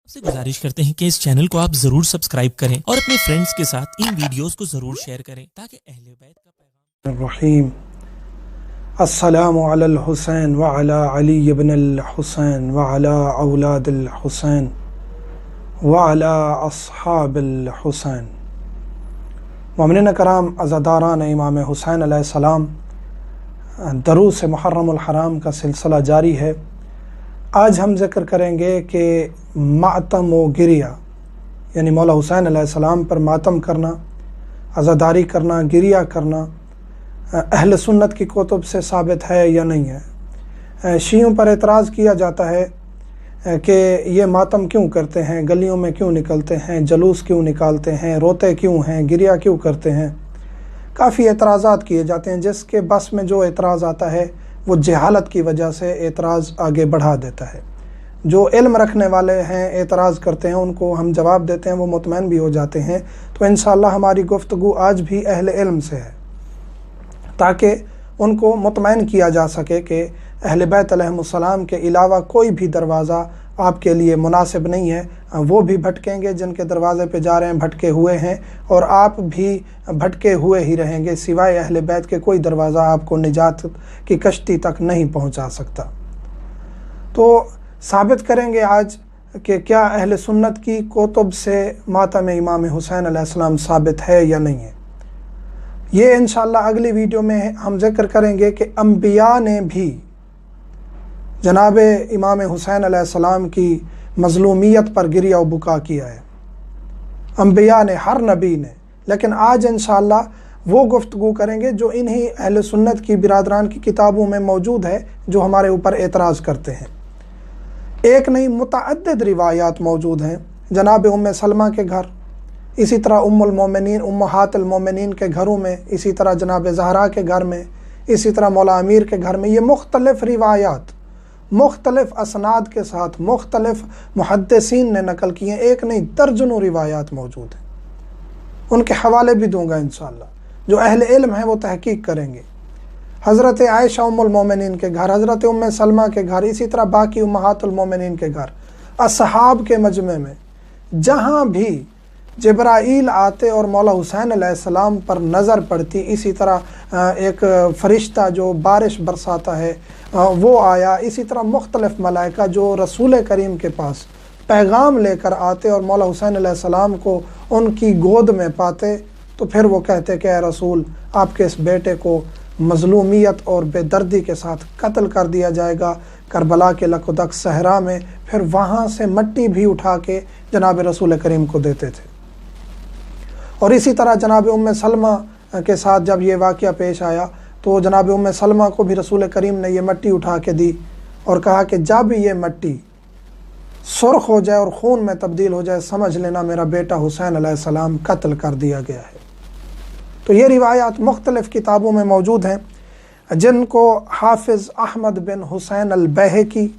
आपसे गुजारिश करते हैं कि इस चैनल को आप जरूर सब्सक्राइब करें और अपने फ्रेंड्स के साथ इन वीडियोस को जरूर शेयर करें ताकि अहले बैत का पैगाम रहीम अस्सलामु अलल हुसैन व अला अली इब्न अल हुसैन व अला औलाद अल हुसैन व अला अस्हाब अल हुसैन। मोमिनीन कराम, अज़ादारान इमाम हुसैन अलैहिस्सलाम, दरूस मुहर्रम अल हराम का सिलसिला जारी है। आज हम ज़िक्र करेंगे कि मातम व गिरिया यानी मौला हुसैन अलैहिस्सलाम पर मातम करना, अज़ादारी करना, गिरिया करना अहल सुन्नत की कुतुब से साबित है या नहीं है। शियों पर एतराज़ किया जाता है कि ये मातम क्यों करते हैं, गलियों में क्यों निकलते हैं, जलूस क्यों निकालते हैं, रोते क्यों हैं, गिरिया क्यों करते हैं। काफ़ी एतराज़ात किए जाते हैं। जिसके बस में जो एतराज़ आता है वो जहालत की वजह से एतराज़ आगे बढ़ा देता है। जो इल्म रखने वाले हैं एतराज़ करते हैं, उनको हम जवाब देते हैं, वो मुतमईन भी हो जाते हैं। तो इंशाअल्लाह हमारी गुफ्तगू आज भी अहले इल्म से है ताकि उनको मुतमईन किया जा सके कि अहले बैत अलैहिमुस्सलाम के अलावा कोई भी दरवाज़ा आपके लिए मुनासिब नहीं है। वो भी भटकेंगे, जिनके दरवाज़े पे जा रहे हैं भटके हुए हैं, और आप भी भटके हुए ही रहेंगे। सिवाय अहले बैत के कोई दरवाज़ा आपको निजात की कश्ती तक नहीं पहुंचा सकता। तो साबित करेंगे आज कि क्या अहले सुन्नत की कुतुब से मातम इमाम हुसैन अलैहिस्सलाम साबित है या नहीं है। ये इंशाअल्लाह अगली वीडियो में हम जिक्र करेंगे कि अंबिया ने भी जनाब इमाम हुसैन अलैहिस्सलाम की मज़लूमियत पर गिरिया व बुका किया है, अंबिया ने, हर नबी ने। लेकिन आज इंशाअल्लाह वो गुफ्तगू करेंगे जो इन्हीं अहले सुन्नत की बिरादरान की किताबों में मौजूद है, जो हमारे ऊपर एतराज़ करते हैं। एक नहीं, मुतअद्दिद रिवायात मौजूद हैं। जनाब उम्मे सलमा के घर, इसी तरह उम्मुल मोमिनीन उम्महातुल मोमिनीन के घरों में, इसी तरह जनाब ज़हरा के घर में, इसी तरह मौला अमीर के घर में। ये मुख्तलिफ रिवायात मुख्तलिफ असनाद के साथ मुख्तलिफ मुहद्दिसीन ने नकल किए। एक नहीं, दर्जनों रिवायात मौजूद हैं। उनके हवाले भी दूंगा इंशाअल्लाह। जो अहले इल्म है वो तहकीक करेंगे। हज़रत आयशा उम्मुल मोमिनीन के घर, हज़रत उम्मे सलमा के घर, इसी तरह बाकी उम्महातुल मोमिनीन के घर, असहाब के मजमे में जहाँ भी जिब्राईल आते और मौला हुसैन अलैहिस्सलाम पर नज़र पड़ती, इसी तरह एक फ़रिश्ता जो बारिश बरसाता है वो आया। इसी तरह मुख्तलिफ मलाइका जो रसूल करीम के पास पैगाम लेकर आते और मौला हुसैन अलैहिस्सलाम को उनकी गोद में पाते, तो फिर वो कहते कि ऐ रसूल, आपके इस बेटे को मज़लूमियत और बेदर्दी के साथ कत्ल कर दिया जाएगा करबला के लकुदक सहरा में। फिर वहाँ से मट्टी भी उठा के जनाब रसूल करीम को देते थे। और इसी तरह जनाब उम्मे सलमा के साथ जब ये वाक़या पेश आया तो जनाब उम्मे सलमा को भी रसूल करीम ने ये मट्टी उठा के दी और कहा कि जब ये मट्टी सुर्ख हो जाए और खून में तब्दील हो जाए, समझ लेना मेरा बेटा हुसैन अलैहिस्सलाम कत्ल कर दिया गया है। तो ये रिवायात मुख्तलिफ़ किताबों में मौजूद हैं, जिनको हाफिज़ अहमद बिन हुसैन अल बैहकी,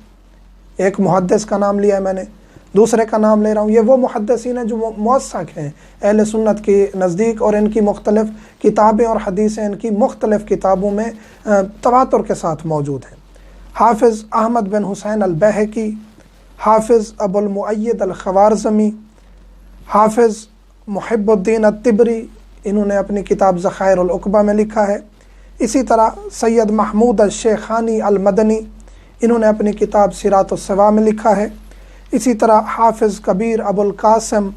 एक मुहद्दिस का नाम लिया है मैंने, दूसरे का नाम ले रहा हूँ। ये वो मुहद्दिसीन हैं जो मुवस्सक़ हैं अहले सुन्नत के नज़दीक, और इनकी मुख्तलिफ़ किताबें और हदीसें इनकी मुख्तलिफ़ किताबों में तवातुर के साथ मौजूद हैं। हाफिज़ अहमद बिन हुसैन अल बैहकी, हाफिज़ अबुल मुअय्यद अल ख़वारज़मी, हाफिज़ मुहिब्बुद्दीन अत्तिबरी, इन्होंने अपनी किताब ज़ख़ाइर अल उक़बा में लिखा है। इसी तरह सैयद महमूद अल शेखानी अल मदनी, इन्होंने अपनी किताब सिरातुस सवा में लिखा है। इसी तरह हाफिज़ कबीर अबुल कासिम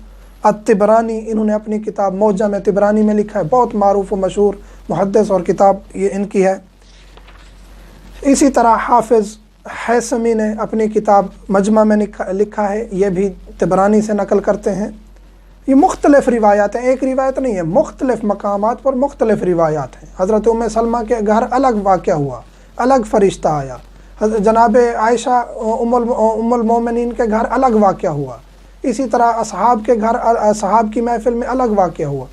अत्तिबरानी, इन्होंने अपनी किताब मौजम तिबरानी में लिखा है। बहुत मारूफ व मशहूर मुहद्दिस और किताब ये इनकी है। इसी तरह हाफिज़ हैसमी ने अपनी किताब मजमा में लिखा है, ये भी तिबरानी से नकल करते हैं। ये मुख्तलिफ रिवायात हैं, एक रिवायत नहीं है, मुख्तलिफ मकामात पर मुख्तलिफ रिवायात हैं। हज़रत उम्मे सलमा के घर अलग वाक़या हुआ, अलग फ़रिश्ता आया। जनाब आयशा उम्मुल मोमिनीन के घर अलग वाक़या हुआ। इसी तरह असहाब के घर, असहाब की महफ़िल में अलग वाक़या हुआ।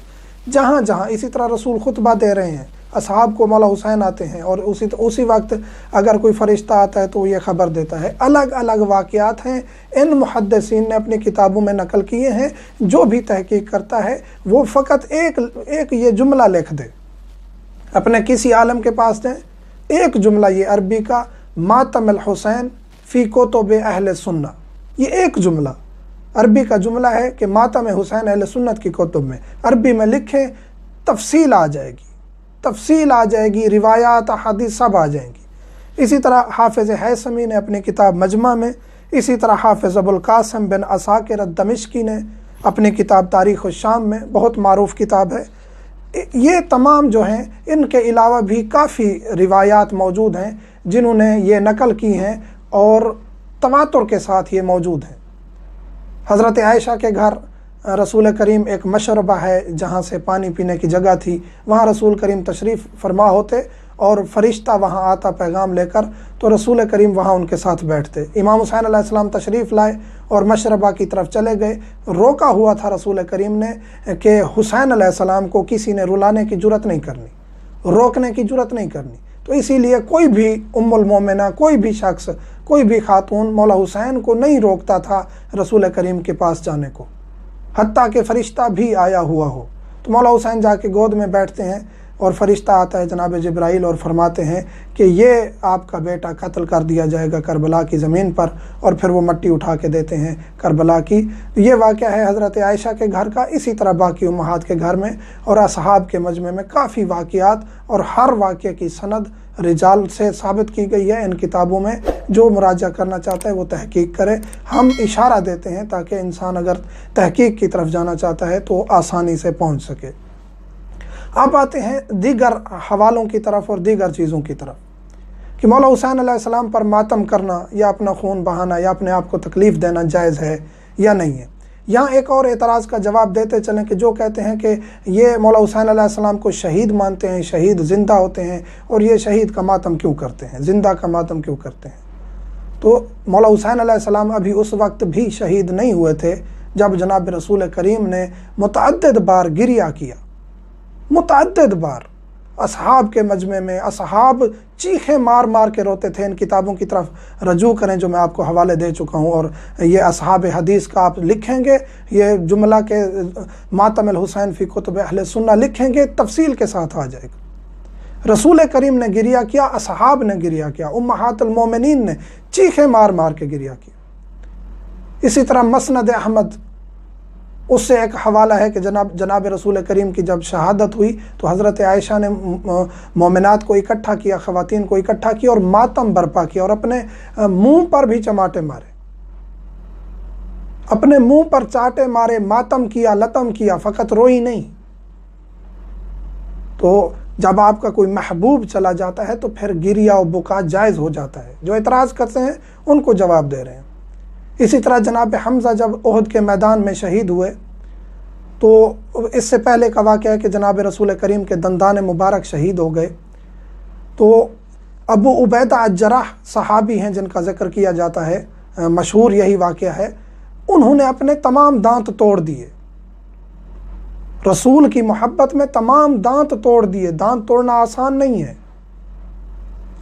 जहाँ जहाँ इसी तरह रसूल खुतबा दे रहे हैं, असहाब को मौला हुसैन आते हैं और उसी वक्त अगर कोई फ़रिश्ता आता है तो ये ख़बर देता है। अलग अलग वाक़यात हैं, इन मुहद्दिसीन ने अपनी किताबों में नकल किए हैं। जो भी तहकीक करता है वो फ़कत एक ये जुमला लिख दे, अपने किसी आलम के पास दें, एक जुमला ये अरबी का, मातम अल हुसैन फ़ी कुतुब अहले सुन्ना, ये एक जुमला عربی کا جملہ ہے کہ ماتم حسین اہل سنت کی کتب میں عربی میں لکھیں، تفصیل آ جائے گی، تفصیل آ جائے گی، روایات احادیث سب آ جائیں گی۔ اسی طرح حافظ حیثمی نے اپنی کتاب مجمع میں، اسی طرح حافظ ابو القاسم بن عساکر الدمشقی نے اپنی کتاب تاریخ الشام میں، بہت معروف کتاب ہے، یہ تمام جو ہیں ان کے علاوہ بھی کافی روایات موجود ہیں جنہوں نے یہ نقل کی ہیں اور تواتر کے ساتھ یہ موجود ہیں۔ حضرت عائشہ کے گھر رسول کریم ایک مشربہ ہے جہاں سے پانی پینے کی جگہ تھی، وہاں رسول کریم تشریف فرما ہوتے اور فرشتہ وہاں آتا پیغام لے کر، تو رسول کریم وہاں ان کے ساتھ بیٹھتے۔ امام حسین علیہ السلام تشریف لائے اور مشربہ کی طرف چلے گئے، روکا ہوا تھا رسول کریم نے کہ حسین علیہ السلام کو کسی نے رلانے کی جرت نہیں کرنی، روکنے کی جرت نہیں کرنی، تو اسی لیے کوئی بھی ام المومنہ، کوئی بھی شخص، کوئی بھی خاتون مولا حسین کو نہیں روکتا تھا رسول کریم کے پاس جانے کو، حتیٰ کہ فرشتہ بھی آیا ہوا ہو۔ تو مولا حسین جا کے گود میں بیٹھتے ہیں اور فرشتہ آتا ہے جناب جبرائیل اور فرماتے ہیں کہ یہ آپ کا بیٹا قتل کر دیا جائے گا کربلا کی زمین پر، اور پھر وہ مٹی اٹھا کے دیتے ہیں کربلا کی۔ یہ واقعہ ہے حضرت عائشہ کے گھر کا، اسی طرح باقی امہات کے گھر میں اور اصحاب کے مجمع میں کافی واقعات، اور ہر واقعے کی سند رجال سے ثابت کی گئی ہے ان کتابوں میں۔ جو مراجعہ کرنا چاہتا ہے وہ تحقیق کرے، ہم اشارہ دیتے ہیں تاکہ انسان اگر تحقیق کی طرف جانا چاہتا ہے تو آسانی سے پہنچ سکے۔ اب آتے ہیں دیگر حوالوں کی طرف اور دیگر چیزوں کی طرف کہ مولا حسین علیہ السلام پر ماتم کرنا یا اپنا خون بہانا یا اپنے آپ کو تکلیف دینا جائز ہے یا نہیں ہے۔ یہاں ایک اور اعتراض کا جواب دیتے چلیں کہ جو کہتے ہیں کہ یہ مولا حسین علیہ السلام کو شہید مانتے ہیں، شہید زندہ ہوتے ہیں، اور یہ شہید کا ماتم کیوں کرتے ہیں، زندہ کا ماتم کیوں کرتے ہیں؟ تو مولا حسین علیہ السلام ابھی اس وقت بھی شہید نہیں ہوئے تھے جب جناب رسول کریم نے متعدد بار گریہ کیا، متعدد بار اصحاب کے مجمع میں اصحاب چیخیں مار مار کے روتے تھے۔ ان کتابوں کی طرف رجوع کریں جو میں آپ کو حوالے دے چکا ہوں، اور یہ اصحاب حدیث کا آپ لکھیں گے، یہ جملہ کے ماتم الحسین فی کتب اہل سنہ لکھیں گے، تفصیل کے ساتھ آ جائے گا۔ رسول کریم نے گریہ کیا، اصحاب نے گریہ کیا، امہات المومنین نے چیخیں مار مار کے گریہ کیا۔ اسی طرح مسند احمد، اس سے ایک حوالہ ہے کہ جناب رسول کریم کی جب شہادت ہوئی تو حضرت عائشہ نے مومنات کو اکٹھا کیا، خواتین کو اکٹھا کیا اور ماتم برپا کیا، اور اپنے منہ پر بھی چماٹے مارے، اپنے منہ پر چاٹے مارے، ماتم کیا، لتم کیا، فقط روئی نہیں۔ تو جب آپ کا کوئی محبوب چلا جاتا ہے تو پھر گریہ و بکا جائز ہو جاتا ہے۔ جو اعتراض کرتے ہیں ان کو جواب دے رہے ہیں۔ اسی طرح جناب حمزہ جب احد کے میدان میں شہید ہوئے تو اس سے پہلے کا واقعہ ہے کہ جناب رسول کریم کے دندان مبارک شہید ہو گئے، تو ابو عبیدہ الجراح صحابی ہیں جن کا ذکر کیا جاتا ہے، مشہور یہی واقعہ ہے، انہوں نے اپنے تمام دانت توڑ دیے، رسول کی محبت میں تمام دانت توڑ دیے۔ دانت توڑنا آسان نہیں ہے۔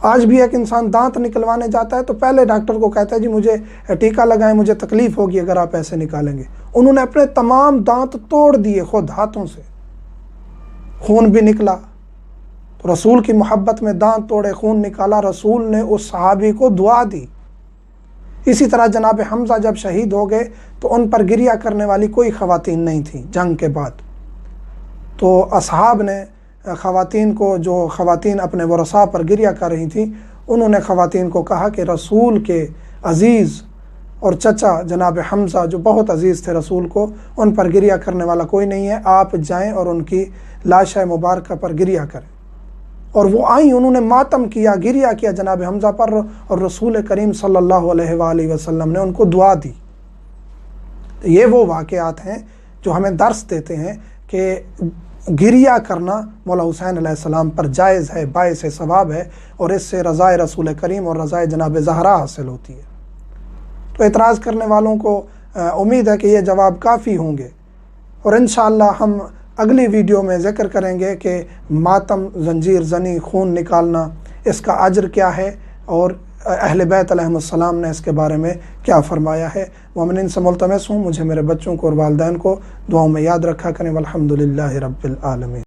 آج بھی ایک انسان دانت نکلوانے جاتا ہے تو پہلے ڈاکٹر کو کہتا ہے جی مجھے ٹیکہ لگائیں، مجھے تکلیف ہوگی اگر آپ ایسے نکالیں گے۔ انہوں نے اپنے تمام دانت توڑ دیے خود ہاتھوں سے، خون بھی نکلا، تو رسول کی محبت میں دانت توڑے، خون نکالا، رسول نے اس صحابی کو دعا دی۔ اسی طرح جناب حمزہ جب شہید ہو گئے تو ان پر گریہ کرنے والی کوئی خواتین نہیں تھیں جنگ کے بعد، تو اصحاب نے خواتین کو، جو خواتین اپنے ورثاء پر گریہ کر رہی تھیں، انہوں نے خواتین کو کہا کہ رسول کے عزیز اور چچا جناب حمزہ جو بہت عزیز تھے رسول کو، ان پر گریہ کرنے والا کوئی نہیں ہے، آپ جائیں اور ان کی لاش مبارکہ پر گریہ کریں۔ اور وہ آئیں، انہوں نے ماتم کیا، گریہ کیا جناب حمزہ پر، اور رسول کریم صلی اللہ علیہ وآلہ وسلم نے ان کو دعا دی۔ یہ وہ واقعات ہیں جو ہمیں درس دیتے ہیں کہ گریہ کرنا مولا حسین علیہ السلام پر جائز ہے، باعث ثواب ہے، اور اس سے رضائے رسول کریم اور رضائے جناب زہرا حاصل ہوتی ہے۔ تو اعتراض کرنے والوں کو امید ہے کہ یہ جواب کافی ہوں گے، اور انشاءاللہ ہم اگلی ویڈیو میں ذکر کریں گے کہ ماتم، زنجیر زنی، خون نکالنا، اس کا اجر کیا ہے، اور اہل بیت علیہم السلام نے اس کے بارے میں کیا فرمایا ہے۔ مومنین سے ملتمس ہوں مجھے، میرے بچوں کو اور والدین کو دعاؤں میں یاد رکھا کریں۔ والحمدللہ رب العالمین۔